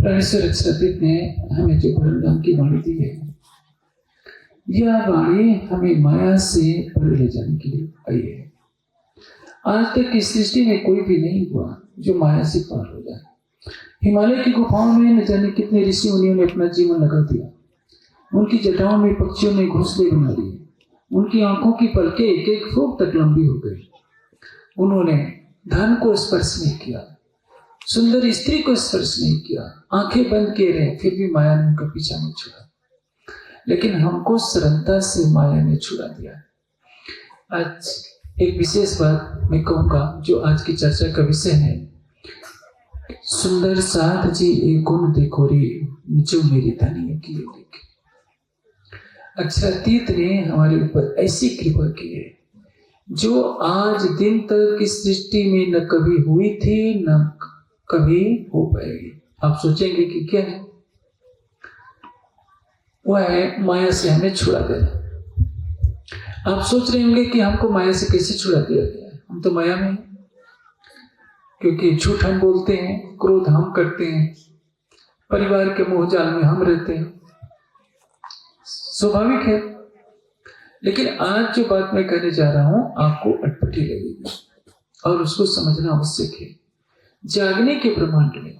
परमेश्वर अक्षरातीत ने हमें जो परम धाम की वाणी दी है, यह वाणी हमें माया से परे ले जाने के लिए आई है। आज तक की सृष्टि में कोई भी नहीं हुआ जो माया से पार हो जाए। हिमालय की गुफाओं में न जाने कितने ऋषि मुनियों ने अपना जीवन लगा दिया। उनकी जटाओं में पक्षियों ने घोंसले बना लिए। उनकी आंखों की पलकें एक एक फुट तक लंबी हो गई। उन्होंने धन को स्पर्श नहीं किया, सुंदर स्त्री को स्पर्श नहीं किया, आंखें बंद किए रहे, फिर भी माया ने उनका पीछा नहीं छोड़ा। लेकिन हमको सरलता से माया ने छुड़ा दिया। आज एक विशेष बात मैं कहूंगा जो आज की चर्चा का विषय है। सुंदर साथ जी एक गुण देखो रे, जो मेरी धनी की देखे। अक्षरातीत ने हमारे ऊपर ऐसी कृपा की है जो आज दिन तक इस सृष्टि में न कभी हुई थी न कभी हो पाएगी। आप सोचेंगे कि क्या है? वह है माया से हमें छुड़ा देना। आप सोच रहे होंगे कि हमको माया से कैसे छुड़ा दिया गया है? हम तो माया में हैं, क्योंकि झूठ हम बोलते हैं, क्रोध हम करते हैं, परिवार के मोह जाल में हम रहते हैं, स्वाभाविक है। लेकिन आज जो बात मैं कहने जा रहा हूं आपको अटपटी लगेगी और उसको समझना आवश्यक है। जागने के ब्रह्मांड में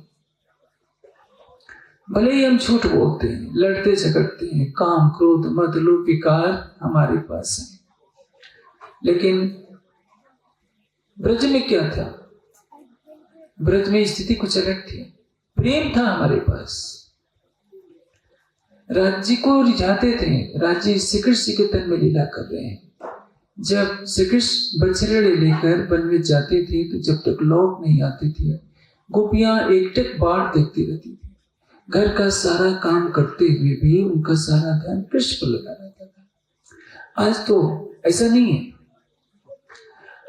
भले ही हम झूठ बोलते हैं, लड़ते झगड़ते हैं, काम क्रोध मद लोभ विकार हमारे पास है, लेकिन ब्रज में क्या था? ब्रज में स्थिति कुछ अलग थी। प्रेम था हमारे पास, राज्य को रिझाते थे। राज्य श्री कृष्ण के तन में लीला कर रहे हैं। जब श्री कृष्ण बछड़े लेकर वन में जाते थे तो जब तक लौट नहीं आते थे, गोपियां एकटक बाट देखती रहती थी। घर का सारा काम करते हुए भी उनका सारा ध्यान कृष्ण पर लगा रहता था। आज तो ऐसा नहीं है।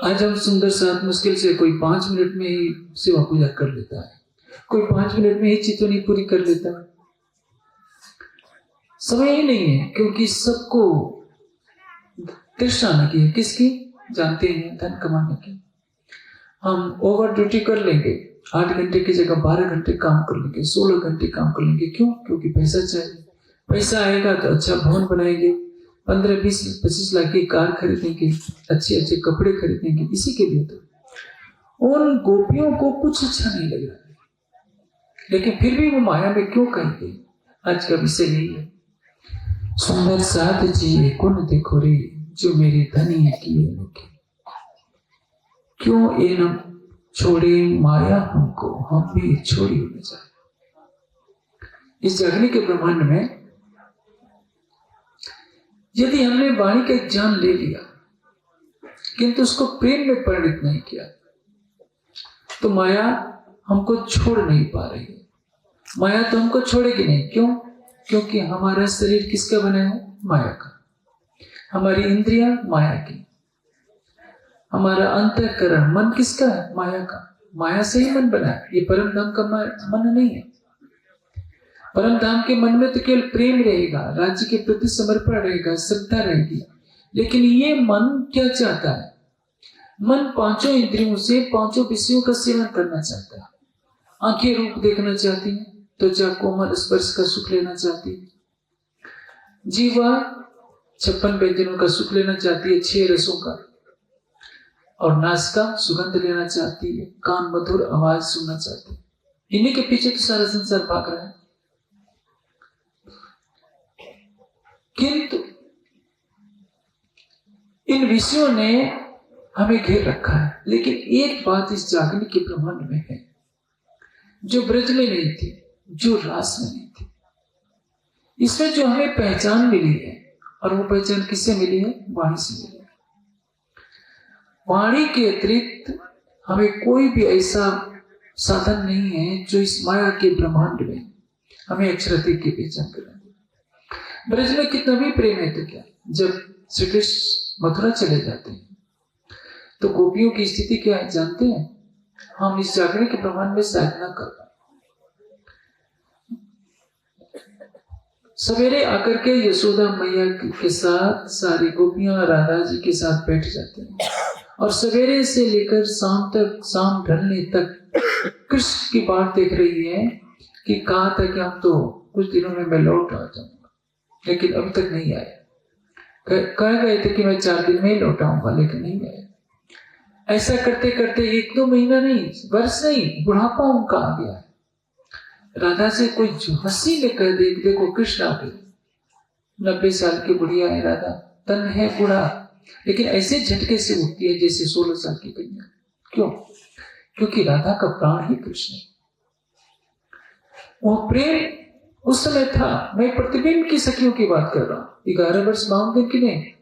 आज हम सुंदर साथ मुश्किल से कोई 5 मिनट में ही सेवा पूजा कर लेता है, कोई 5 मिनट में ही चितौनी पूरी कर लेता है। समय ही नहीं है, क्योंकि सबको तृष्णा लगी है। किसकी? जानते हैं, धन कमाने की। हम ओवर ड्यूटी कर लेंगे, 8 घंटे की जगह 12 घंटे काम कर लेंगे, 16 घंटे काम कर लेंगे। क्यों? क्योंकि पैसा चाहिए। पैसा आएगा तो अच्छा भवन बनाएंगे, 15, 20, 25 लाख की कार खरीदेंगे, अच्छे अच्छे कपड़े खरीदेंगे। इसी के लिए तो उन गोपियों को कुछ अच्छा नहीं लग रहा है, लेकिन फिर भी वो माया में क्यों कहेंगे? आज का विषय यही है। सुंदर साथ जी गुण देखो रे, जो मेरी धनी की है। क्यों ये न छोड़े माया हमको, हम भी छोड़ी होने जाए। इस जागने के ब्रह्मांड में यदि हमने वाणी का ज्ञान ले लिया किंतु उसको प्रेम में परिणित नहीं किया, तो माया हमको छोड़ नहीं पा रही है। माया तो हमको छोड़ेगी नहीं। क्यों? क्योंकि हमारा शरीर किसका बना है? माया का। हमारी इंद्रियां माया की, हमारा अंतःकरण मन किसका है? माया का। माया से ही मन बना है। ये परम धाम का मन नहीं है। परम धाम के मन में तो केवल प्रेम रहेगा, राज्य के प्रति समर्पण रहेगा, श्रद्धा रहेगी। लेकिन ये मन क्या चाहता है? मन 5 इंद्रियों से 5 विषयों का सेवन करना चाहता है। आंखें रूप देखना चाहती है, त्वचा कोमल स्पर्श का सुख लेना चाहती है, जीवा 56 व्यंजनों का सुख लेना चाहती है, 6 रसों का, और नासिका सुगंध लेना चाहती है, कान मधुर आवाज सुनना चाहती है। इन्हीं के पीछे तो सारा संसार भाग रहा है। किंतु इन विषयों ने हमें घेर रखा है। लेकिन एक बात इस जागने के ब्रह्मांड में है जो ब्रज में नहीं थी, जो रास में नहीं थी। इसमें जो हमें पहचान मिली है, और वो पहचान किससे मिली है? वाणी से मिली है। वाणी के अतिरिक्त हमें कोई भी ऐसा साधन नहीं है जो इस माया के ब्रह्मांड में हमें अक्षरातीत की पहचान करा दे। ब्रज में कितना भी प्रेम है तो क्या? जब श्री कृष्ण मथुरा चले जाते हैं तो गोपियों की स्थिति क्या है जानते हैं? हम इस जागरण के ब्रह्मांड में साधना कर पाए। सवेरे आकर के यशोदा मैया के साथ सारी गोपियां राधा जी के साथ बैठ जाते हैं, और सवेरे से लेकर शाम तक, शाम ढलने तक कृष्ण की बात देख रही है। कि कहा था कि हम तो कुछ दिनों में मैं लौट आ जाऊंगा, लेकिन अभी तक नहीं आया। कह गए थे कि मैं 4 दिन में ही लौट आऊंगा, लेकिन नहीं आया। ऐसा करते करते 1-2 महीना नहीं, वर्ष नहीं, बुढ़ापा उनका आ गया है। राधा से कोई हंसी में कह दे देखो कृष्ण आ गए, 90 साल की बुढ़िया है राधा, तन है बूढ़ा, लेकिन ऐसे झटके से उठती है जैसे 16 साल की कन्या। क्यों? क्योंकि राधा का प्राण ही कृष्ण है। वो प्रेम उस समय था। मैं प्रतिबिंब की सखियों की बात कर रहा हूं, 11 वर्ष 52 दिन की नहीं।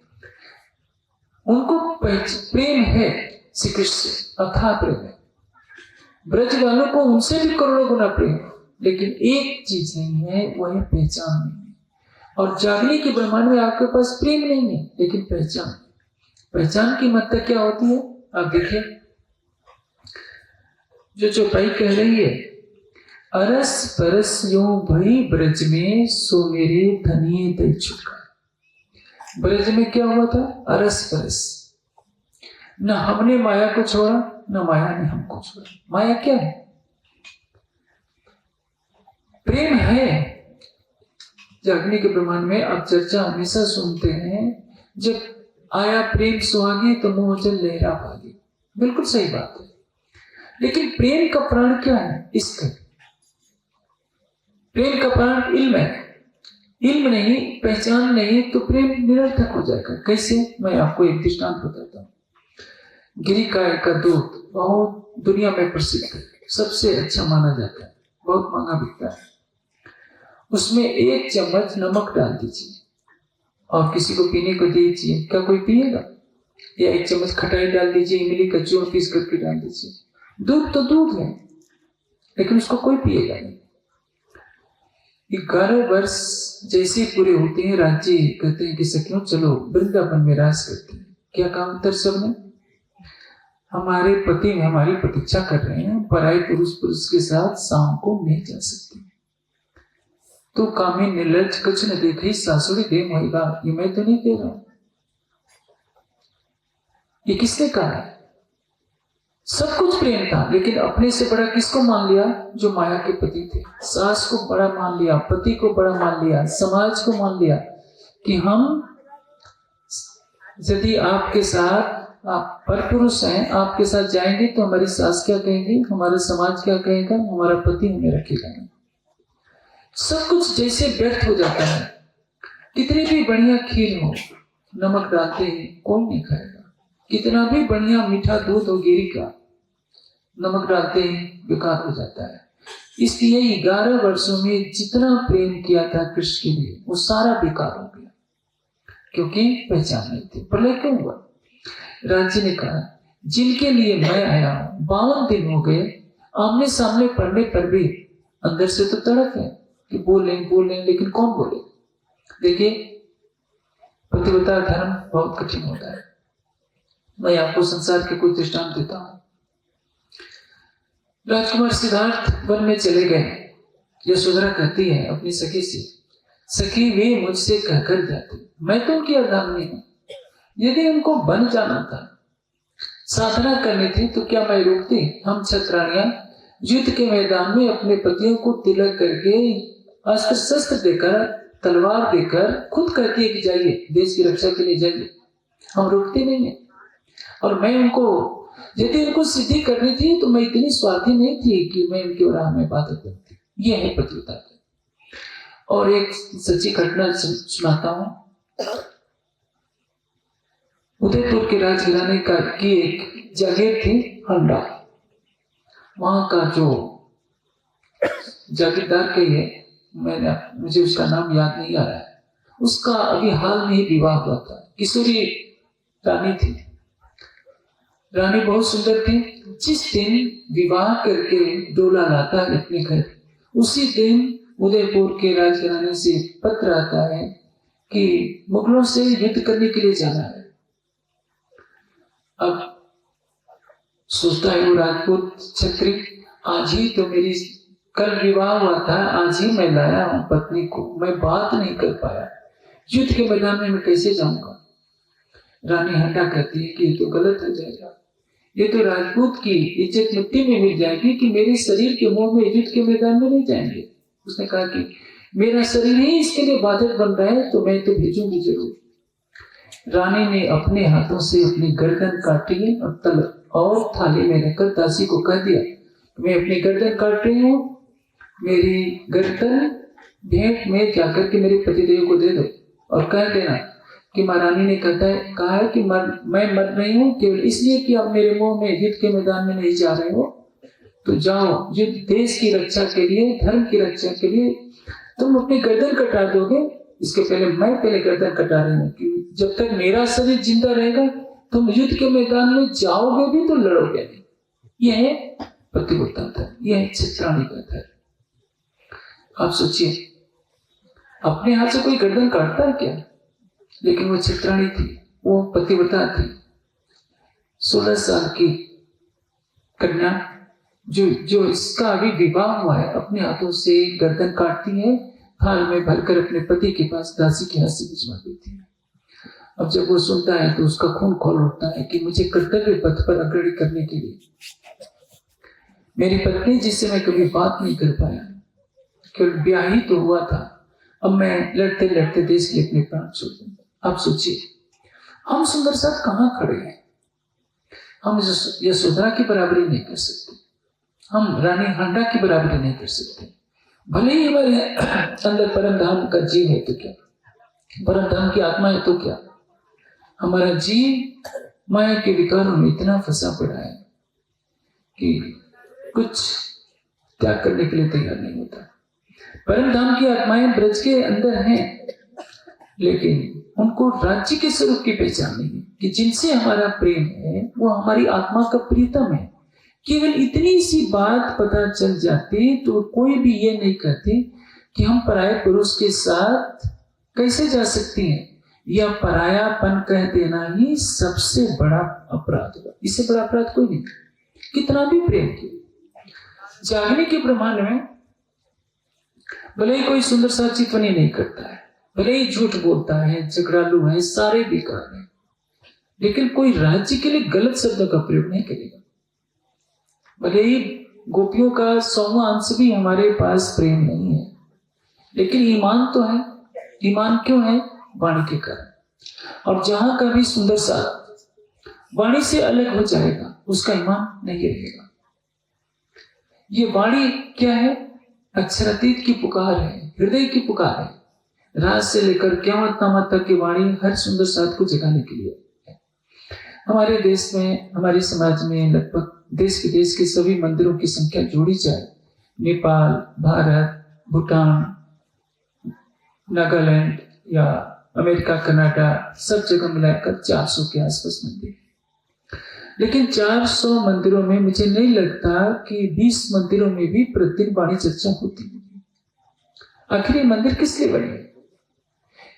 उनको प्रेम है श्री कृष्ण से, अथाह प्रेम है। ब्रज वालों को उनसे भी करोड़ों गुना प्रेम, लेकिन एक चीज नहीं है, वो है पहचान नहीं है। और जागने के ब्रह्मांड में आपके पास प्रेम नहीं है, लेकिन पहचान। पहचान की मतलब क्या होती है? आप देखिए, जो चौपाई कह रही है, अरस परस यूं भई ब्रज में सो मेरे धनिये दई चुका। ब्रज में क्या हुआ था? अरस परस। न हमने माया को छोड़ा, न माया ने हमको छोड़ा। माया क्या है? प्रेम है। जागने के ब्रह्मांड में आप चर्चा हमेशा सुनते हैं, जब आया प्रेम सुहागे तो मोह जल लहरा भागे। बिल्कुल सही बात है, लेकिन प्रेम का प्राण क्या है? इश्क। प्रेम का प्राण इल्म है। इल्म नहीं, पहचान नहीं, तो प्रेम निरर्थक हो जाएगा। कैसे? मैं आपको एक दृष्टांत बताता हूँ। गिरिकाय का दूध बहुत दुनिया में प्रसिद्ध है, सबसे अच्छा माना जाता है, बहुत महंगा बिकता है। उसमें 1 चम्मच नमक डाल दीजिए और किसी को पीने को दीजिए, क्या कोई पिएगा? या 1 चम्मच खटाई डाल दीजिए, इमली का चूर्ण पीस करके डाल दीजिए। दूध तो दूध है, लेकिन उसको कोई पिएगा नहीं। 11 वर्ष जैसे पूरे होते हैं, राज्य कहते हैं कि सखियों चलो वृंदावन में रास करते हैं। क्या काम उत्तर सबने? हमारे पति हमारी प्रतीक्षा कर रहे हैं, पराये पुरुष के साथ शाम को नहीं जा सकते। तो कामी निर्लज कुछ न देखे सासुड़ी दे मोहिगा। ये मैं तो नहीं कह रहा हूं, ये किसने कहा है? सब कुछ प्रेम था, लेकिन अपने से बड़ा किसको मान लिया? जो माया के पति थे। सास को बड़ा मान लिया, पति को बड़ा मान लिया, समाज को मान लिया कि हम यदि आपके साथ, आप परपुरुष हैं, आपके साथ जाएंगे तो हमारी सास क्या कहेंगी, हमारा समाज क्या कहेगा, हमारा पति हमें रखेगा नहीं। सब कुछ जैसे व्यर्थ हो जाता है। कितनी भी बढ़िया खीर हो, नमक डालते ही कौन नहीं खाएगा। कितना भी बढ़िया मीठा दूध हो गिरी का, नमक डालते ही बेकार हो जाता है। इसलिए 11 वर्षों में जितना प्रेम किया था कृष्ण के लिए, वो सारा बेकार हो गया, क्योंकि पहचान नहीं थी। प्रलय क्यों हुआ? राज्य ने कहा, जिनके लिए मैं आया हूं 52 दिन हो गए, आमने सामने पढ़ने पर भी अंदर से तो तड़प है कि बोलें, लेकिन कौन बोले? देखिए, पतिव्रता धर्म बहुत कठिन होता है। मैं आपको संसार के कुछ दृष्टांत देता हूं। राजकुमार सिद्धार्थ वन में चले गए। यशोधरा कहती है अपनी सखी से, सखी वे मुझसे कहकर जाती, मैं तो उनकी अर्धांगिनी हूं। यदि उनको बन जाना था, साधना करनी थी, तो क्या मैं रोकती? हम छत्राणियां युद्ध के मैदान में अपने पतियों को तिलक करके, अस्त्र शस्त्र देकर, तलवार देकर, खुद कहती है कि जाइए देश की रक्षा के लिए जाइए। हम रोकते नहीं है। और मैं उनको, यदि उनको सिद्धि करनी थी, तो मैं इतनी स्वार्थी नहीं थी कि मैं उनकी राह में बात करती। ये है पतिव्रता। और एक सच्ची घटना सुनाता हूं। उदयपुर के राजघराने की एक जागीर थी, हंडा। वहां का जो जागीरदार कही है, मुझे उसका नाम याद नहीं आ रहा है, उसका अभी हाल में ही विवाह हुआ था। किशोरी रानी थी। रानी बहुत सुंदर थी। जिस दिन विवाह करके डोला लाता है अपने घर, उसी दिन उदयपुर के राजघराने से पत्र आता है कि मुगलों से युद्ध करने के लिए जाना है। अब सोचता है वो राजपूत छत्री, आज ही तो मेरी कल विवाह हुआ था, आज ही मैं लाया हूं पत्नी को, मैं बात नहीं कर पाया, युद्ध के मैदान में मैं कैसे जाऊंगा? रानी हंडा कहती है कि ये तो गलत हो जाएगा, ये तो राजपूत की इज्जत मिट्टी में मिल जाएगी कि मेरे शरीर के मोह में युद्ध के मैदान में नहीं जाएंगे। उसने कहा कि मेरा शरीर ही इसके लिए बाधक बन रहा है तो मैं तो भेजूंगी जरूर। रानी ने अपने हाथों से अपनी गर्दन काटी और थाली में रखकर दासी को कह दिया, मैं अपनी गर्दन काट रही हूँ, मेरी गर्दन भेंट में जाकर के मेरे पतिदेव को दे दो और कह देना कि महारानी ने कहा है कि मैं मर रही हूँ केवल इसलिए कि आप मेरे मुंह में युद्ध के मैदान में नहीं जा रहे हो, तो जाओ युद्ध देश की रक्षा के लिए, धर्म की रक्षा के लिए तुम अपनी गर्दन कटा दोगे। इसके पहले मैं गर्दन कटा रही हूँ कि जब तक मेरा शरीर जिंदा रहेगा तुम युद्ध के मैदान में जाओगे भी तो लड़ोगे नहीं। यह है पतिव्रता धर्म, यह है चित्राणी का धर्म। आप सोचिए, अपने हाथ से कोई गर्दन काटता है क्या? लेकिन वो चित्राणी थी, वो पतिव्रता थी। 16 साल की कन्या जो इसका अभी विवाह हुआ है, अपने हाथों से गर्दन काटती है, थाल में भरकर अपने पति के पास दासी के हाथ से भिजवा देती है। अब जब वो सुनता है तो उसका खून खौल उठता है कि मुझे कर्तव्य पथ पर अग्रणी करने के लिए मेरी पत्नी जिससे मैं कभी बात नहीं कर पाया, केवल ब्याह ही तो हुआ था, अब मैं लड़ते लड़ते देश के लिए अपने प्राण छोड़ दूंगा। आप सोचिए, हम सुंदर साथ कहाँ खड़े हैं? हम यशोधरा की बराबरी नहीं कर सकते, हम रानी हांडा की बराबरी नहीं कर सकते। भले ही हमारे अंदर परम धाम का जीव है तो क्या, परम धाम की आत्मा है तो क्या, हमारा जीव माया के विकारों में इतना फंसा पड़ा है कि कुछ त्याग करने के लिए तैयार नहीं होता। परम धाम की आत्माएं ब्रज के अंदर हैं, लेकिन उनको राज्य के स्वरूप की पहचान नहीं है कि जिनसे हमारा प्रेम है वो हमारी आत्मा का प्रीतम है। केवल इतनी सी बात पता चल जाती तो कोई भी ये नहीं कहते कि हम पराये पुरुष के साथ कैसे जा सकती हैं। यह परायापन कह देना ही सबसे बड़ा अपराध होगा, इससे बड़ा अपराध कोई नहीं। कितना भी प्रेम किया, जागने के ब्रह्मांड में भले ही कोई सुंदर सा चितवनी नहीं करता है, भले ही झूठ बोलता है, झगड़ालू है, सारे बेकार है, लेकिन कोई राज्य के लिए गलत शब्दों का प्रयोग नहीं करेगा। भले ही गोपियों का 100वां अंश भी हमारे पास प्रेम नहीं है, लेकिन ईमान तो है। ईमान क्यों है? वाणी के कारण। और जहां का भी सुंदर सा वाणी से अलग हो जाएगा उसका ईमान नहीं रहेगा। ये वाणी क्या है? अक्षरातीत की पुकार है, हृदय की पुकार है। रात से लेकर क़यामत नामत तक की वाणी हर सुंदर साथ को जगाने के लिए है। हमारे देश में, हमारे समाज में लगभग देश विदेश के सभी मंदिरों की संख्या जोड़ी जाए, नेपाल, भारत, भूटान, नागालैंड या अमेरिका, कनाडा, सब जगह मिलाकर 400 के आसपास मंदिर। लेकिन 400 मंदिरों में मुझे नहीं लगता कि 20 मंदिरों में भी प्रतिदिन वाणी चर्चा होती होगी। आखिर ये मंदिर किस लिए बने?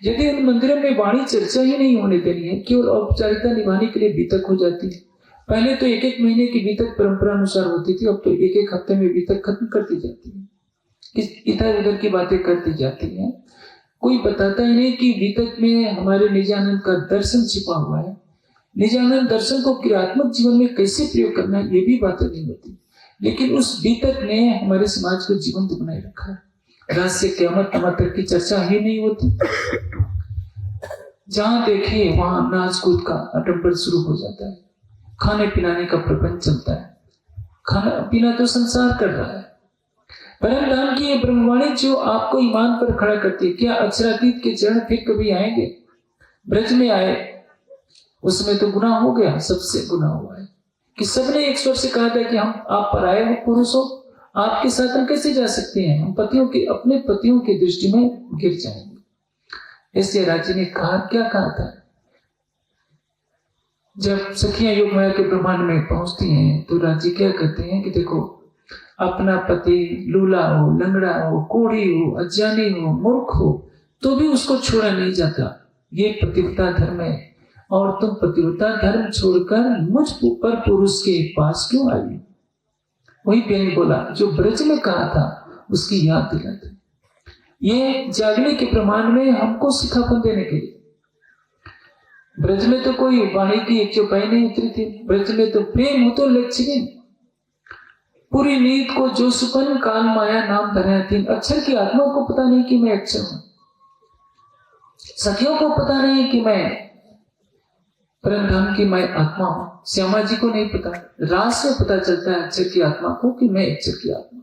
यदि उन मंदिरों में वाणी चर्चा ही नहीं होने देनी है, केवल औपचारिकता निभाने के लिए बीतक हो जाती है। पहले तो 1-1 महीने की बीतक परंपरा अनुसार होती थी, अब तो 1-1 हफ्ते में बीतक खत्म कर दी जाती है, इधर उधर की बातें करती जाती है। कोई बताता ही नहीं कि बीतक में हमारे निजानंद का दर्शन छिपा हुआ है। निजानंद दर्शन को क्रियात्मक जीवन में कैसे प्रयोग करना है, ये भी बातें नहीं होती। लेकिन उस बीतक ने हमारे समाज को जीवंत बनाए रखा है। रात से क़यामत तक की चर्चा ही नहीं होती। जहां देखिए वहां नाच कूद का आडंबर शुरू हो जाता है, खाने पिलाने का प्रपंच चलता है। खाना पीना तो संसार कर रहा है। परम धाम की ये ब्रह्मवाणी जो आपको ईमान पर खड़ा करती है। क्या अक्षरातीत के चरण फिर कभी आएंगे? ब्रज में आए, उसमें तो गुनाह हो गया, सबसे गुनाह हुआ है कि सबने एक स्वर से कहा था कि हम आप पराये हो, पुरुष हो, आपके साथ हम कैसे जा सकते हैं? हम अपने पतियों की दृष्टि में गिर जाएंगे। इसलिए राजी ने क्या कहा था? जब सखियां योग माया के ब्रह्मांड में पहुंचती हैं तो राजी क्या कहते हैं कि देखो, अपना पति लूला हो, लंगड़ा हो, कोढ़ी हो, अज्ञानी हो, मूर्ख हो, तो भी उसको छोड़ा नहीं जाता। ये पतिव्रता धर्म है। और तुम पतिव्रता धर्म छोड़कर मुझ पर पुरुष के पास क्यों आई? वही बेन बोला जो ब्रज में कहा था, उसकी याद दिलाते। ये जागने के प्रमाण में हमको सिखापन देने के लिए। ब्रज में तो कोई वाणी की एक चौपाई नहीं उतरी थी। ब्रज में तो प्रेम हो तो लक्ष्मी पूरी नीत को जो सुपन काल माया नाम धरा थी। अक्षर की आत्मा को पता नहीं कि मैं अक्षर हूं, सखियों को पता नहीं कि मैं परमधाम की मैं आत्मा हूं, श्यामा जी को नहीं पता। रास में पता चलता है अक्षर की आत्मा को कि मैं अक्षर की आत्मा हूं।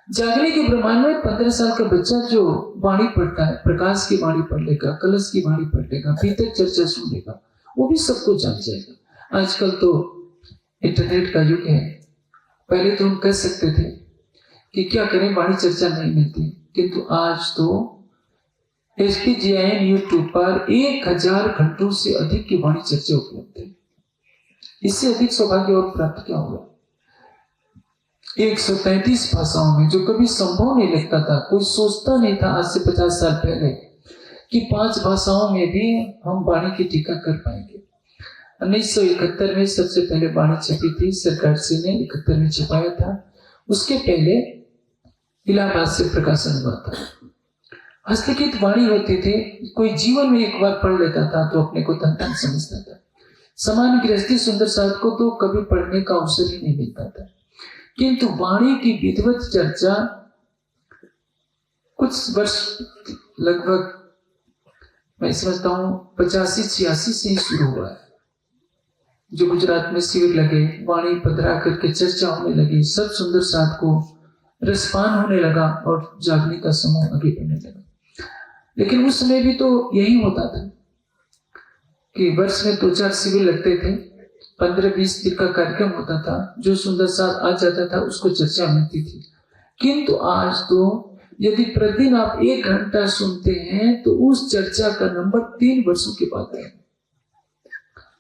जागने के ब्रह्मांड में 15 साल का बच्चा जो वाणी पढ़ता है, प्रकाश की वाणी पढ़ लेगा, कलश की वाणी पढ़ लेगा, भीतर चर्चा सुन लेगा, वो भी सबको जान जाएगा। आजकल तो इंटरनेट का युग है। पहले तो हम कह सकते थे कि क्या करें, वाणी चर्चा नहीं मिलती, किंतु आज तो SPGIN यूट्यूब पर 1000 घंटों से अधिक की वाणी चर्चा उपलब्ध है। इससे अधिक सौभाग्य और प्राप्त क्या होगा। 133 भाषाओं में, जो कभी संभव नहीं लगता था, कोई सोचता नहीं था आज से 50 साल पहले कि 5 भाषाओं में भी हम वाणी की टीका कर पाएंगे। 1971 में सबसे पहले वाणी छपी थी, सरकार से ने 71 में छपाया था। उसके पहले इलाहाबाद से प्रकाशन हुआ था। हस्तलिखित वाणी होती थी, कोई जीवन में एक बार पढ़ लेता था तो अपने को धन धन समझता था। समान गृहस्थी सुंदर साथ को तो कभी पढ़ने का अवसर ही नहीं मिलता था, किंतु वाणी की विधिवत चर्चा कुछ वर्ष, लगभग मैं समझता हूं 85-86 से ही शुरू हुआ है। जो गुजरात में शिविर लगे, वाणी पधरा करके चर्चा होने लगी, सब सुंदर साथ को रसपान होने लगा और जागने का समूह आगे बढ़ने लगा। लेकिन उस समय भी तो यही होता था कि वर्ष में 2-4 शिविर लगते थे, 15-20 दिन का कार्यक्रम होता था। जो सुंदर साथ आ जाता था उसको चर्चा मिलती थी। किंतु आज तो यदि प्रतिदिन आप 1 घंटा सुनते हैं तो उस चर्चा का नंबर 3 वर्षों के बाद है,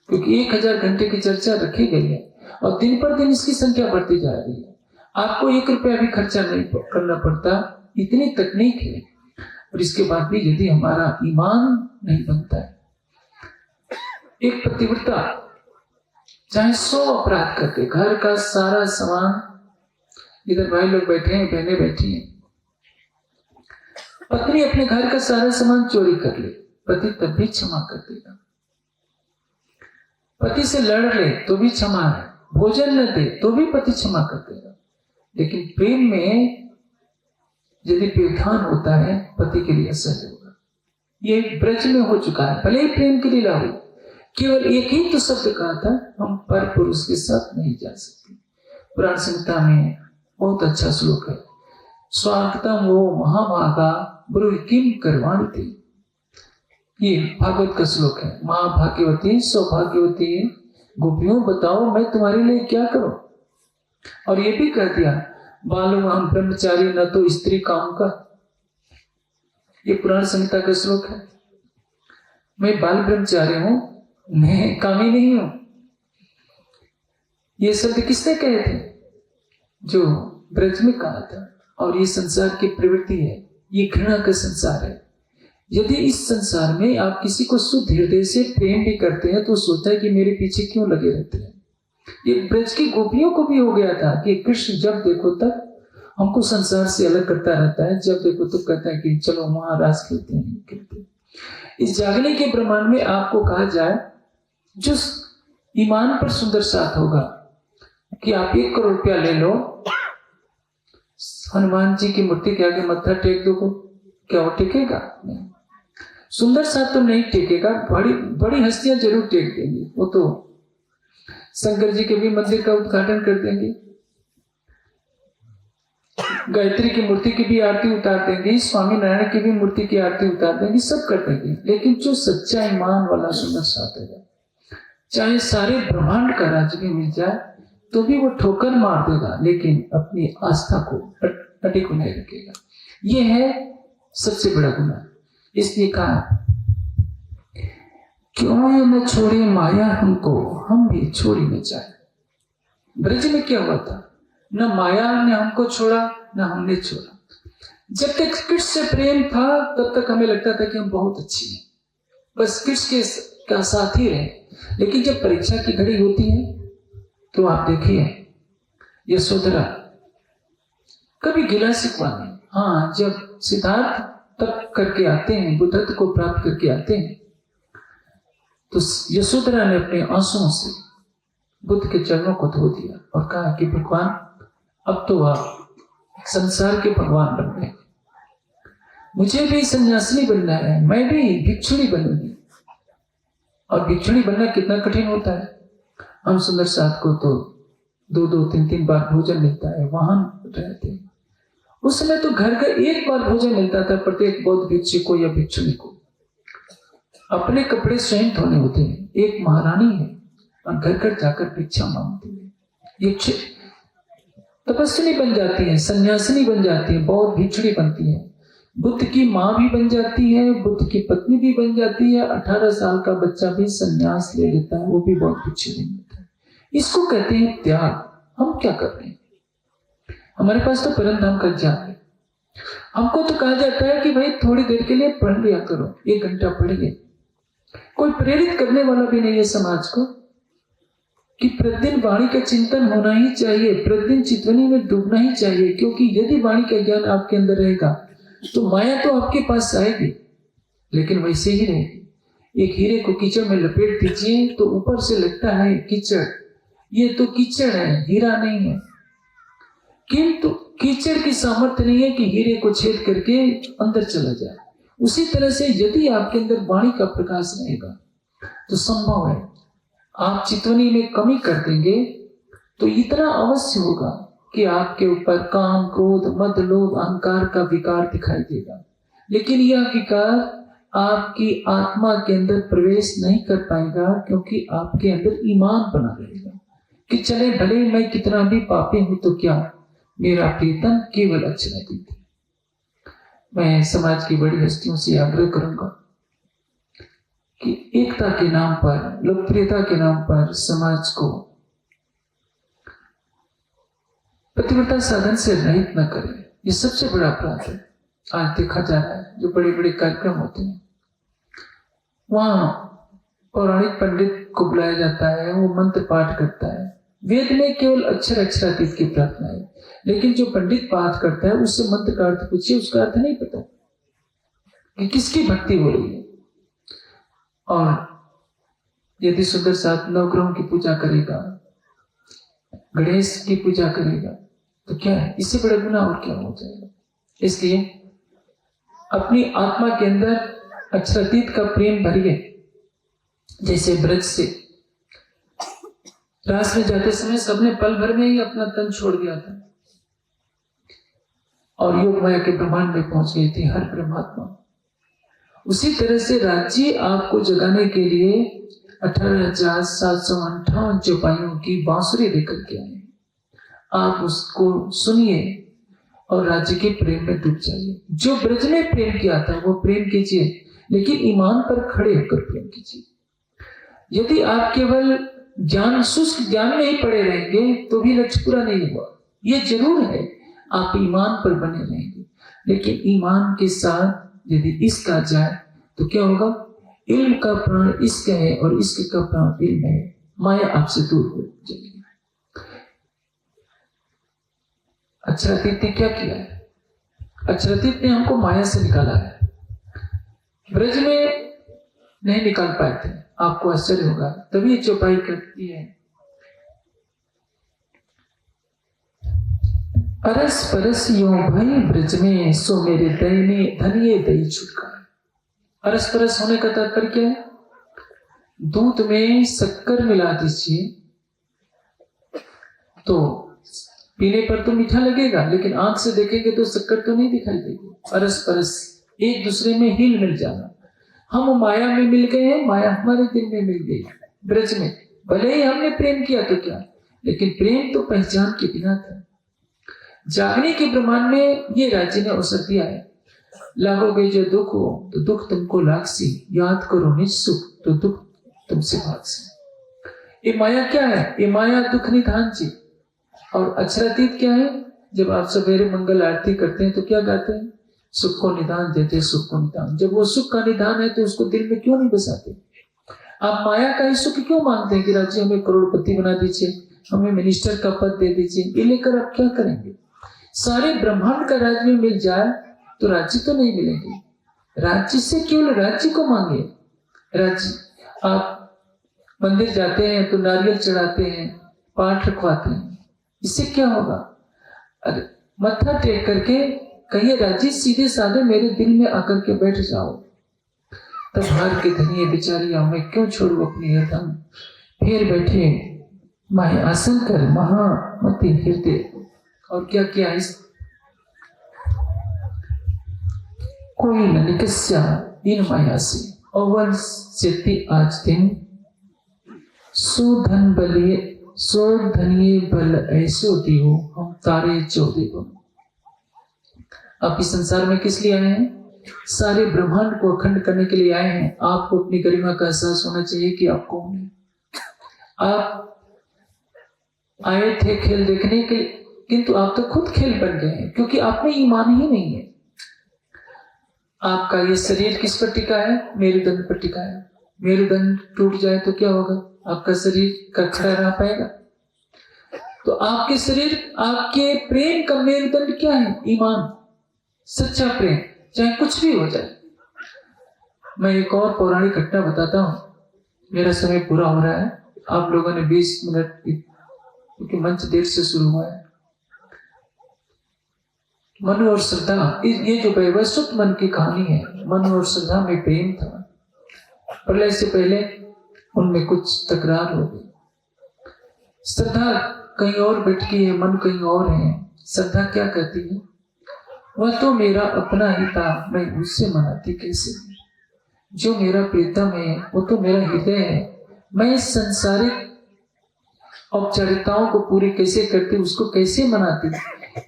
क्योंकि 1000 घंटे की चर्चा रखी गई है और दिन पर दिन इसकी संख्या बढ़ती जा रही है। आपको 1 रुपया भी खर्चा नहीं करना पड़ता, इतनी तकनीक है। और इसके बाद भी यदि हमारा ईमान नहीं बनता है, एक पतिव्रता चाहे 100 अपराध करके, घर का सारा सामान, इधर भाई लोग बैठे हैं, बहनें बैठी हैं, पत्नी अपने घर का सारा सामान चोरी कर ले, पति तब भी क्षमा कर देगा। पति से लड़ ले तो भी क्षमा है, भोजन न दे तो भी पति क्षमा कर देगा। लेकिन प्रेम में यदि व्यवधान होता है, पति के लिए असह्य होगा। ये ब्रज में हो चुका है। भले ही प्रेम की लीला हुई, केवल एक ही तो शब्द कहा था, हम पर पुरुष के साथ नहीं जा सकते। पुराण संहिता में बहुत अच्छा श्लोक है, स्वागतम वो महाभागा ब्रूहि किम करवाणी थी। ये भागवत का श्लोक है। महाभाग्यवती सौभाग्यवती गोपियों, बताओ मैं तुम्हारे लिए क्या करूं। और ये भी कह दिया, बालो हम ब्रह्मचारी न तो स्त्री काम का। ये पुराण संहिता का श्लोक है। मैं बाल ब्रह्मचारी हूं, मैं कामी नहीं हूं। ये शब्द किसने कहे थे? जो ब्रज में कहा था। और ये संसार की प्रवृत्ति है, ये घृणा का संसार है। यदि इस संसार में आप किसी को शुद्ध हृदय से प्रेम भी करते हैं तो सोचता है कि मेरे पीछे क्यों लगे रहते हैं। ये ब्रज की गोपियों को भी हो गया था कि कृष्ण जब देखो तब हमको संसार से अलग करता रहता है, जब देखो तो कहता है कि चलो वहां रास खेलते हैं। इस जागने के ब्रह्मांड में आपको कहा जाए, जो ईमान पर सुंदर साथ होगा कि आप 1 करोड़ रुपया ले लो, हनुमान जी की मूर्ति के आगे मत्था टेक दो, क्या वो टेकेगा? नहीं। सुंदर साथ तो नहीं टेकेगा, बड़ी बड़ी हस्तियां जरूर टेक देंगी। वो तो शंकर जी के भी मंदिर का उद्घाटन कर देंगे, गायत्री की मूर्ति की भी आरती उतार देंगे, स्वामी नारायण की भी मूर्ति की आरती उतार देंगे, सब कर देंगे। लेकिन जो सच्चा ईमान वाला सुंदर साथ है, चाहे सारे ब्रह्मांड का राज्य भी मिल जाए तो भी वो ठोकर मार देगा, लेकिन अपनी आस्था को अटके को नहीं रखेगा। ये है सबसे बड़ा गुनाह। इसलिए कहा, क्यों न छोड़े माया हमको, हम भी छोड़ी न जाए। ब्रज में क्या हुआ था? न माया ने हमको छोड़ा, न हमने छोड़ा। जब तक कृष्ण से प्रेम था तब तक हमें लगता था कि हम बहुत अच्छे हैं, बस कृष्ण का साथ ही रहे। लेकिन जब परीक्षा की घड़ी होती है तो आप देखिए, यशोधरा कभी गिला शिकवा नहीं। हाँ, जब सिद्धार्थ तप करके आते हैं, बुद्धत्व को प्राप्त करके आते हैं, तो यशोधरा ने अपने आंसुओं से बुद्ध के चरणों को धो दिया और कहा कि भगवान, अब तो आप संसार के भगवान बन गए, मुझे भी सन्यासिनी बनना है, मैं भी भिक्षुणी बनूंगी। और भिक्षुणी बनना कितना कठिन होता है। हम सुंदर साथ को तो 2-2, 3-3 बार भोजन मिलता है, वहां रहते हैं। उस समय तो घर का एक बार भोजन मिलता था प्रत्येक बौद्ध भिक्षु को या भिक्षुणी को। अपने कपड़े स्वयं धोने होते हैं। एक महारानी है और घर घर जाकर भिक्षा मांगती है। ये तपस्विनी बन जाती है, सन्यासिनी बन जाती है, बौद्ध भिक्षुणी बनती है, बुद्ध की माँ भी बन जाती है, बुद्ध की पत्नी भी बन जाती है, 18 साल का बच्चा भी सन्यास ले लेता है, वो भी बौद्ध भिक्षुणी बनता है। इसको कहते हैं त्याग। हम क्या कर रहे हैं? हमारे पास तो परम धाम का ज्ञान है। हमको तो कहा जाता है कि भाई थोड़ी देर के लिए पढ़ लिया करो, 1 घंटा पढ़िए। कोई प्रेरित करने वाला भी नहीं है समाज को कि प्रतिदिन वाणी का चिंतन होना ही चाहिए, प्रतिदिन चितवनी में डूबना ही चाहिए। क्योंकि यदि वाणी का ज्ञान आपके अंदर रहेगा तो माया तो आपके पास आएगी, लेकिन वैसे ही रहेगी। एक हीरे को कीचड़ में लपेट दीजिए तो ऊपर से लगता है कीचड़, ये तो कीचड़ है, हीरा नहीं है। किंतु कीचड़ की सामर्थ्य नहीं है कि हीरे को छेद करके अंदर चला जाए। उसी तरह से यदि आपके अंदर वाणी का प्रकाश रहेगा तो संभव है आप चितवनी में कमी कर देंगे तो इतना अवश्य होगा कि आपके ऊपर काम, क्रोध, मद, लोभ, अहंकार का विकार दिखाई देगा। लेकिन यह विकार आपकी आत्मा के अंदर प्रवेश नहीं कर पाएगा, क्योंकि आपके अंदर ईमान बना रहेगा कि चले भले मैं कितना भी पापी हूं तो क्या, मेरा प्रीतम केवल अक्षरातीत है। मैं समाज की बड़ी हस्तियों से आग्रह करूंगा कि एकता के नाम पर, लोकप्रियता के नाम पर समाज को पतिव्रता साधन से रहित न करें। ये सबसे बड़ा अपराध है। आज देखा जा रहा है जो बड़े बड़े कार्यक्रम होते हैं वहां पौराणिक पंडित को बुलाया जाता है, वो मंत्र पाठ करता है। वेद में केवल अक्षरातीत की प्रार्थना है, लेकिन जो पंडित पाठ करता है उससे मंत्र का अर्थ पूछिए, उसका अर्थ नहीं पता कि किसकी भक्ति हो रही है। और यदि सुंदर साथ नवग्रहों की पूजा करेगा, गणेश की पूजा करेगा तो क्या है, इससे बड़ा गुनाह और क्या हो जाएगा। इसलिए अपनी आत्मा के अंदर अक्षरातीत का प्रेम भरिए। जैसे ब्रज से रास में जाते समय सबने पल भर में ही अपना तन छोड़ दिया था और योग माया के ब्रह्मांड में पहुंच गए थे हर ब्रह्मात्मा। उसी तरह से राज्य आपको जगाने के लिए 18,758 चौपाइयों की बांसुरी लेकर के आए। आप उसको सुनिए और राज्य के प्रेम में डूब जाइए। जो ब्रज में प्रेम किया था वो प्रेम कीजिए, लेकिन ईमान पर खड़े होकर प्रेम कीजिए। यदि आप केवल ज्ञान, शुष्क ज्ञान में ही पड़े रहेंगे तो भी लक्ष्य पूरा नहीं हुआ। ये जरूर है आप ईमान पर बने रहेंगे, लेकिन ईमान के साथ यदि इसका जाए तो क्या होगा, इल्म का प्राण इसका है और इसके का प्राण इल्म है, माया आपसे दूर हो जाएगी। अक्षरातीत ने क्या किया है? अक्षरातीत ने हमको माया से निकाला है। ब्रज में नहीं निकाल पाए थे, आपको आश्चर्य होगा, तभी चौपाई करती है। अरस परस यूं भई ब्रज में, सो मेरे दयने धनिये दई छुटका। अरस परस होने का तात्पर्य क्या है? दूध में शक्कर मिला दीजिए तो पीने पर तो मीठा लगेगा, लेकिन आंख से देखेंगे तो शक्कर तो नहीं दिखाई देगी। अरस परस, एक दूसरे में हिल मिल जाना। हम माया में मिल गए हैं, माया हमारे दिल में मिल गई। ब्रज में भले ही हमने प्रेम किया तो क्या, लेकिन प्रेम तो पहचान के बिना था। जागने के ब्रह्मांड में ये राज्य ने अवसर दिया है। लागोगे जो दुख हो तो दुख तुमको लागसी, याद करो निज सुख तो दुख तुमसे भागसी। ये माया क्या है? ये माया दुख निधान जी। और अक्षरातीत क्या है? जब आप सवेरे मंगल आरती करते हैं तो क्या गाते हैं? सुख को निदान देते, सुख को निदान। जब वो सुख का निदान है तो उसको दिल में क्यों नहीं बसाते? आप माया का ही सुख क्यों मांगते हैं कि राज्य हमें करोड़पति बना दीजिए, हमें मिनिस्टर का पद दे दीजिए? ये लेकर आप क्या करेंगे? सारे ब्रह्मांड का राज्य में मिल जाए तो राज्य तो नहीं मिलेंगे। राज्य से केवल राज्य को मांगे। राज्य आप मंदिर जाते हैं तो नारियल चढ़ाते हैं, पाठ रखवाते हैं। इससे क्या होगा? अरे मत्था टेक करके कहिए राजी सीधे साधे मेरे दिल में आकर के बैठ जाओ। तब हार के धनिए बेचारियां, मैं क्यों छोड़ू अपनी हरदम। फिर बैठे माहे आसन कर महामति हृदय। और क्या किया? इस कोई न निकस्या इन माया से अव्वल से आज दिन सो धन बलिए सो धनिये बल ऐसो दियो हम तारे चौदह को। आप इस संसार में किस लिए आए हैं? सारे ब्रह्मांड को अखंड करने के लिए आए हैं। आपको अपनी गरिमा का एहसास होना चाहिए कि आप कौन है। आप आए थे खेल देखने के लिए, किंतु आप तो खुद खेल बन गए हैं, क्योंकि आप में ईमान ही नहीं है। आपका ये शरीर किस पर टिका है? मेरुदंड पर टिका है। मेरुदंड टूट जाए तो क्या होगा? आपका शरीर का खड़ा रह पाएगा? तो आपके शरीर, आपके प्रेम का मेरुदंड क्या है? ईमान, सच्चा प्रेम, चाहे कुछ भी हो जाए। मैं एक और पौराणिक घटना बताता हूं। मेरा समय पूरा हो रहा है। आप लोगों ने 20 मिनट, क्योंकि मंच देर से शुरू हुआ है। मनु और श्रद्धा, ये जो वैवस्वत मन की कहानी है, मनु और श्रद्धा में प्रेम था। प्रलय से पहले उनमें कुछ तकरार हो गई। श्रद्धा कहीं और बैठकी है, मन कहीं और है। श्रद्धा क्या कहती है? वह तो मेरा अपना ही था, मैं उससे मनाती कैसे? जो मेरा प्रीतम है वो तो मेरा हृदय है, मैं संसारिक औपचारिकताओं को पूरी कैसे करती, उसको कैसे मनाती?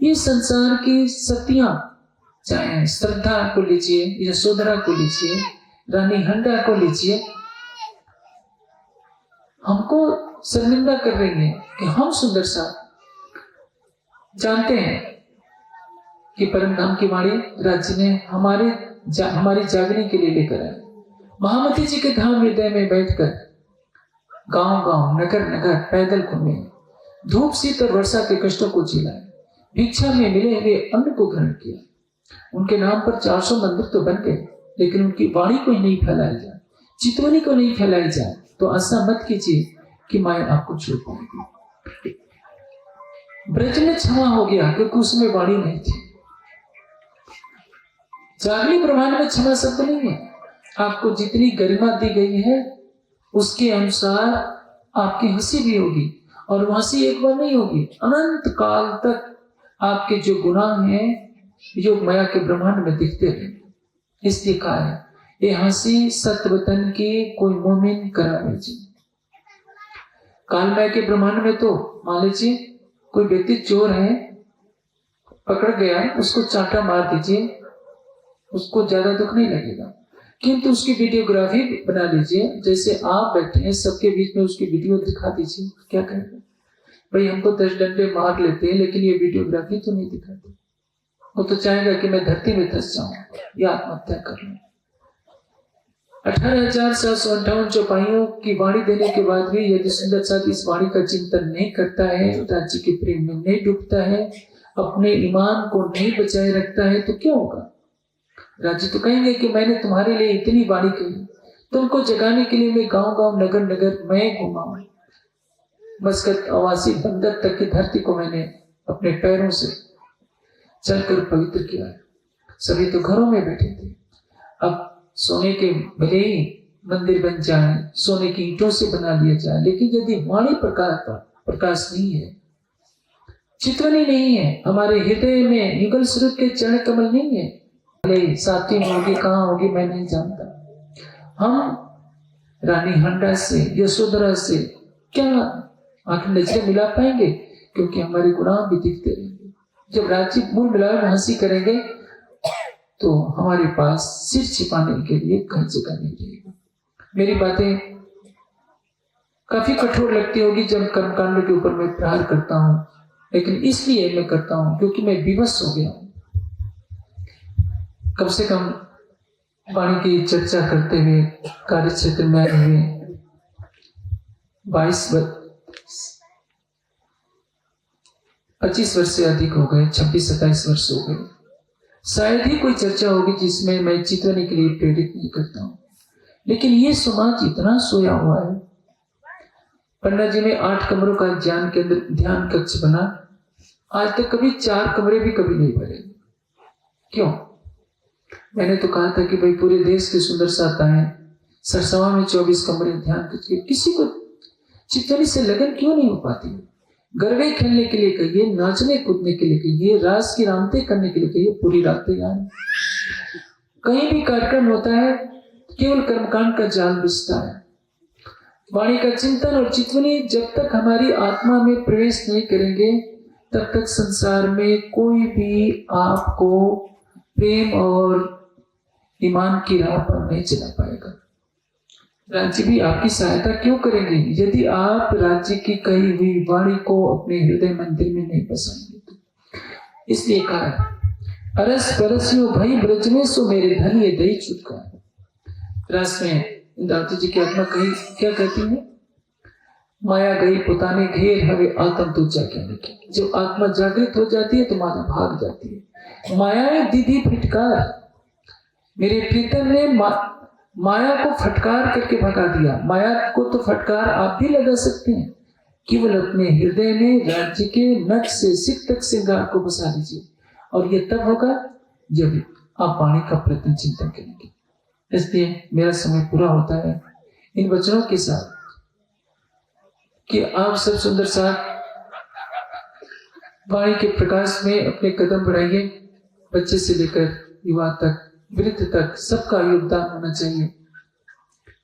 ये संसार की सतियां, चाहे श्रद्धा को लीजिए, यशोधरा को लीजिए, रानी हंडा को लीजिए, हमको शर्मिंदा कर रही है कि हम सुंदर सा जानते हैं कि परम धाम की वाणी राज्य ने हमारी जागने के लिए लेकर आए। महामती जी के धाम हृदय में बैठकर गांव गांव, नगर नगर पैदल घूमे, धूप शीत और वर्षा के कष्टों को झेला, भिक्षा में मिले हुए अन्न को ग्रहण किया। उनके नाम पर 400 मंदिर तो बन गए, लेकिन उनकी वाणी को ही नहीं फैलाई जाए, चितवनी को नहीं फैलाई जाए, तो आशा मत कीजिए कि माया आपको छोड़ पाएगी। ब्रज में क्षमा हो गया क्योंकि उसमें वाणी नहीं थी। जागनी ब्रह्मांड में क्षमा शब्द नहीं है। आपको जितनी गरिमा दी गई है उसके अनुसार आपकी हंसी भी होगी, और हंसी एक बार नहीं होगी, अनंत काल तक आपके जो गुनाह हैं योग माया के ब्रह्मांड में दिखते रहेंगे। इसलिए कहा है ये हंसी सतवतन की कोई मोमिन करावे जी। कालमय के ब्रह्मांड में तो मान लीजिए कोई व्यक्ति चोर है, पकड़ गया, उसको चांटा मार दीजिए, उसको ज्यादा दुख नहीं लगेगा। किंतु उसकी वीडियोग्राफी बना लीजिए, जैसे आप बैठे हैं सबके बीच में उसकी वीडियो दिखा दीजिए, क्या कहेंगे? भाई हमको 10 डंडे मार लेते हैं लेकिन ये वीडियोग्राफी तो नहीं दिखाते। वो तो चाहेगा कि मैं धरती में धंस जाऊं या आत्महत्या कर लूं। 18,758 चौपाइयों की वाणी देने के बाद भी यदि सुंदर साथ इस वाणी का चिंतन नहीं करता है, राज्य के प्रेम में नहीं डूबता है, अपने ईमान को नहीं बचाए रखता है, तो क्या होगा? राज्य तो कहेंगे कि मैंने तुम्हारे लिए इतनी वाणी कही, तुमको जगाने के लिए मैं गांव गांव नगर नगर मैं घुमा, मस्कत अवासी बंदर तक की धरती को मैंने अपने पैरों से चलकर पवित्र किया है। सभी तो घरों में बैठे थे। अब सोने के भले ही मंदिर बन जाए, सोने की ईंटों से बना लिया जाए, लेकिन यदि वाणी प्रकाश नहीं है, चितवनी नहीं है, हमारे हृदय में युगल स्वरूप के चरण कमल नहीं है, भले साथी होगी कहाँ होगी मैं नहीं जानता। हम रानी हंडा से यशोधरा से क्या आंखें नजरें मिला पाएंगे? क्योंकि हमारे गुनाह भी दिखते रहेंगे। जब राज्य मूल मिलाए हंसी करेंगे तो हमारे पास सिर छिपाने के लिए कहीं जगह नहीं रहेगी। मेरी बातें काफी कठोर लगती होगी जब कर्मकांड के ऊपर मैं प्रहार करता हूं, लेकिन इसलिए मैं करता हूं क्योंकि मैं विवश हो गया हूं। कम से कम वाणी की चर्चा करते हुए कार्य क्षेत्र में आए हुए 25 वर्ष से अधिक हो गए, 26-27 वर्ष हो गए। शायद ही कोई चर्चा होगी जिसमें मैं चितवनी के लिए प्रेरित नहीं करता हूं। लेकिन ये समाज इतना सोया हुआ है, पन्ना जी में 8 कमरों का ज्ञान केंद्र ध्यान कक्ष बना, आज तक कभी 4 कमरे भी कभी नहीं भरे। क्यों? मैंने तो कहा था कि भाई पूरे देश की सुंदर साताएं, सरसवा में 24 कमरे ध्यान कक्ष, किसी को चित्तनी से लगन क्यों नहीं हो पाती? गरबे खेलने के लिए कहिए, नाचने कूदने के लिए कहिए, रास की रामते करने के लिए कहिए, पूरी रातें यार। कहीं भी कार्यक्रम होता है, केवल कर्मकांड का जाल बिछता है। वाणी का चिंतन और चितवनी जब तक हमारी आत्मा में प्रवेश नहीं करेंगे, तब तक संसार में कोई भी आपको प्रेम और ईमान की राह पर नहीं चला पाएगा। राज्य भी आपकी सहायता क्यों करेंगे यदि आप राज्य की कही हुई वाणी को अपने हृदय मंदिर में नहीं बसाएंगे? तो इसलिए कहा है, अरस परसियो भई ब्रज में सो मेरे धन ये दही चुटका। रास में इंद्रावती जी की आत्मा कही क्या कहती है? माया गई पुताने घेर हवे आत्म तुझा कहने की। जब आत्मा जागृत हो जाती है तो माया भाग जाती है। माया दीदी फिटकार, मेरे प्रीतम ने माया को फटकार करके भगा दिया। माया को तो फटकार आप भी लगा सकते हैं, केवल अपने हृदय में राज्य के नख से सिख तक श्रृंगार को बसा लीजिए, और ये तब होगा जब आप वाणी का प्रति चिंतन करेंगे। इसलिए मेरा समय पूरा होता है इन वचनों के साथ कि आप सब सुंदर साथ वाणी के प्रकाश में अपने कदम बढ़ाइए। बच्चे से लेकर युवा तक, वृद्ध तक, सबका योगदान होना चाहिए।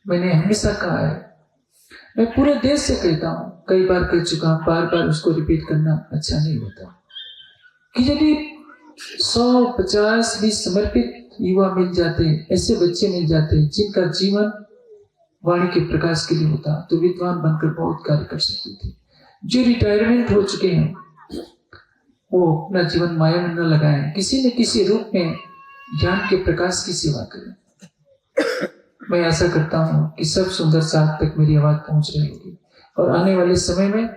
मैंने हमेशा कहा है, मैं पूरे देश से कहता हूं, कई बार कह चुका हूं, बार बार उसको रिपीट करना अच्छा नहीं होता, कि यदि 100-50 भी समर्पित युवा मिल जाते, ऐसे बच्चे मिल जाते जिनका जीवन वाणी के प्रकाश के लिए होता, तो विद्वान बनकर बहुत कार्य कर सकते थे। जो रिटायरमेंट हो चुके हैं वो अपना जीवन माया में न लगाएं, किसी न किसी रूप में ज्ञान के प्रकाश की सेवा करें। मैं आशा करता हूं कि सब सुंदर साथ तक मेरी आवाज पहुंच रही होगी, और आने वाले समय में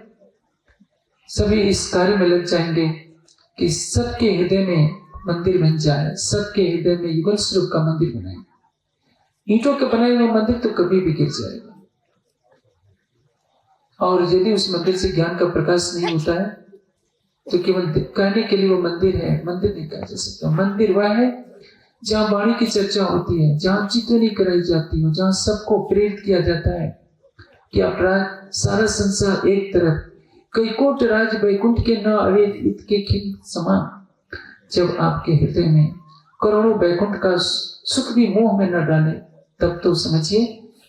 सभी इस कार्य में लग जाएंगे कि सबके हृदय में मंदिर बन जाए, सबके हृदय में युगल स्वरूप का मंदिर बनाए। ईंटों के बनाए हुए मंदिर तो कभी भी गिर जाएगा, और यदि उस मंदिर से ज्ञान का प्रकाश नहीं होता है तो केवल कहने के लिए वो मंदिर है, मंदिर नहीं कहा जा सकता। मंदिर वह है जहाँ वाणी की चर्चा होती है, जहाँ चितवनी कराई जाती है, जहाँ सबको प्रेरित किया जाता है कि अपराध सारा संसार एक तरफ, कई कोट राज वैकुंठ के न अवे इत के खिल समान। जब आपके हृदय में करोड़ों वैकुंठ का सुख भी मोह में न डाले, तब तो समझिए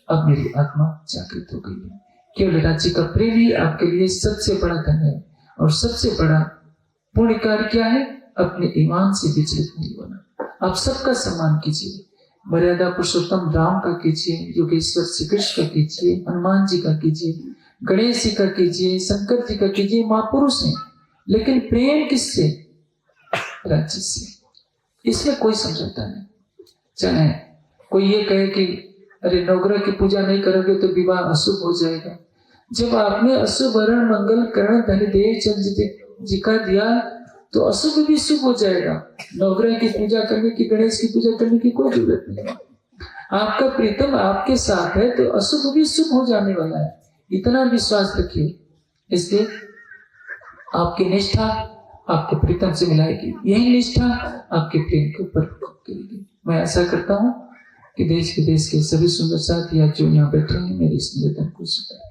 अब मेरी आत्मा जागृत हो गई है। केवल राज्य का प्रेम ही आपके लिए सबसे बड़ा धन है, और सबसे बड़ा पुण्य कार्य क्या है? अपने ईमान से विचलित नहीं होना। आप सबका सम्मान कीजिए, मर्यादा पुरुषोत्तम राम का कीजिए, योगेश्वर श्री कृष्ण का कीजिए, हनुमान जी का कीजिए, गणेश जी का कीजिए, शंकर जी का कीजिए। महापुरुष हैं, लेकिन प्रेम किससे? राज्य से। इसमें कोई समझौता नहीं। चाहे कोई ये कहे कि अरे नवग्रह की पूजा नहीं करोगे तो विवाह अशुभ हो जाएगा। जब आपने अशुभ वर्ण मंगल करण धनदेव चंद्र जी का दिया तो अशुभ भी शुभ हो जाएगा। नवग्रह की पूजा करने की, गणेश की पूजा करने की कोई जरूरत नहीं है। आपका प्रीतम आपके साथ है तो अशुभ भी शुभ हो जाने वाला है, इतना विश्वास रखिए। इसलिए आपकी निष्ठा आपके प्रीतम से मिलाएगी, यही निष्ठा आपके प्रेम के ऊपर करेगी। मैं ऐसा करता हूँ कि देश विदेश के सभी सुंदर साथी जो यहाँ बैठे हैं मेरे इस निवेदन को स्वीकार